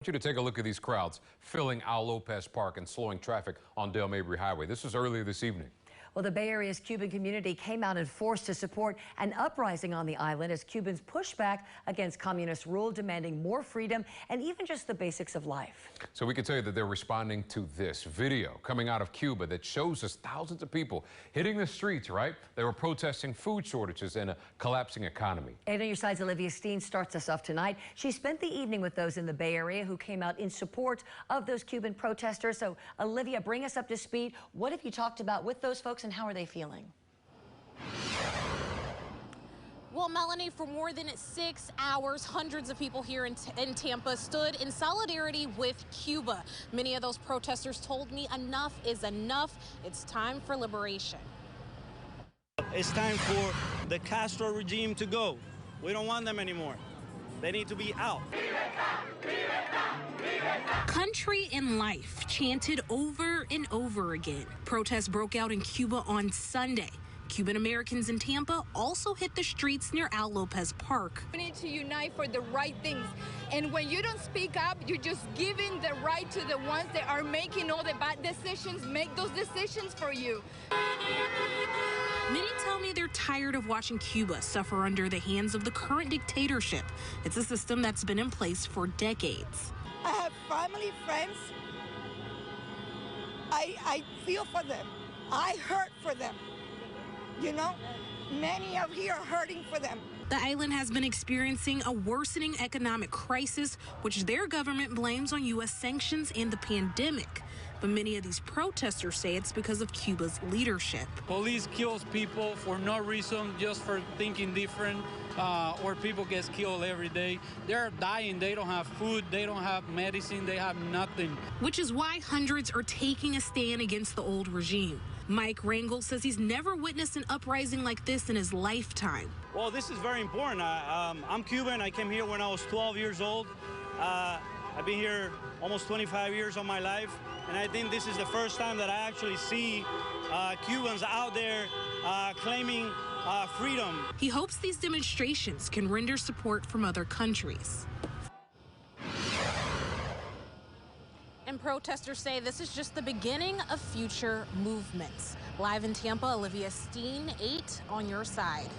You to take a look at these crowds filling Al Lopez Park and slowing traffic on Dale Mabry Highway. This is earlier this evening. Well, the Bay Area's Cuban community came out in force to support an uprising on the island as Cubans push back against communist rule, demanding more freedom and even just the basics of life. So we can tell you that they're responding to this video coming out of Cuba that shows us thousands of people hitting the streets, right? They were protesting food shortages and a collapsing economy. 8 on your side's Olivia Steen starts us off tonight. She spent the evening with those in the Bay Area who came out in support of those Cuban protesters. So, Olivia, bring us up to speed. What have you talked about with those folks and how are they feeling? Well, Melanie, for more than 6 hours, hundreds of people here in Tampa stood in solidarity with Cuba. Many of those protesters told me enough is enough. It's time for liberation. It's time for the Castro regime to go. We don't want them anymore. They need to be out. Country and life chanted over and over again. Protests broke out in Cuba on Sunday. Cuban Americans in Tampa also hit the streets near Al Lopez Park. We need to unite for the right things. And when you don't speak up, you're just giving the right to the ones that are making all the bad decisions, make those decisions for you. Many tell me they're tired of watching Cuba suffer under the hands of the current dictatorship. It's a system that's been in place for decades. I have family, friends. I feel for them. I hurt for them. You know, many of here are hurting for them. The island has been experiencing a worsening economic crisis, which their government blames on U.S. sanctions and the pandemic. But many of these protesters say it's because of Cuba's leadership. Police kills people for no reason, just for thinking different, or people get killed every day. They're dying. They don't have food. They don't have medicine. They have nothing. Which is why hundreds are taking a stand against the old regime. Mike RANGEL says he's never witnessed an uprising like this in his lifetime. Well, this is very important. I'm Cuban. I came here when I was 12 years old. I've been here almost 25 years of my life, and I think this is the first time that I actually see Cubans out there claiming freedom. He hopes these demonstrations can render support from other countries. And protesters say this is just the beginning of future movements. Live in Tampa, Olivia Steen, 8 on your side.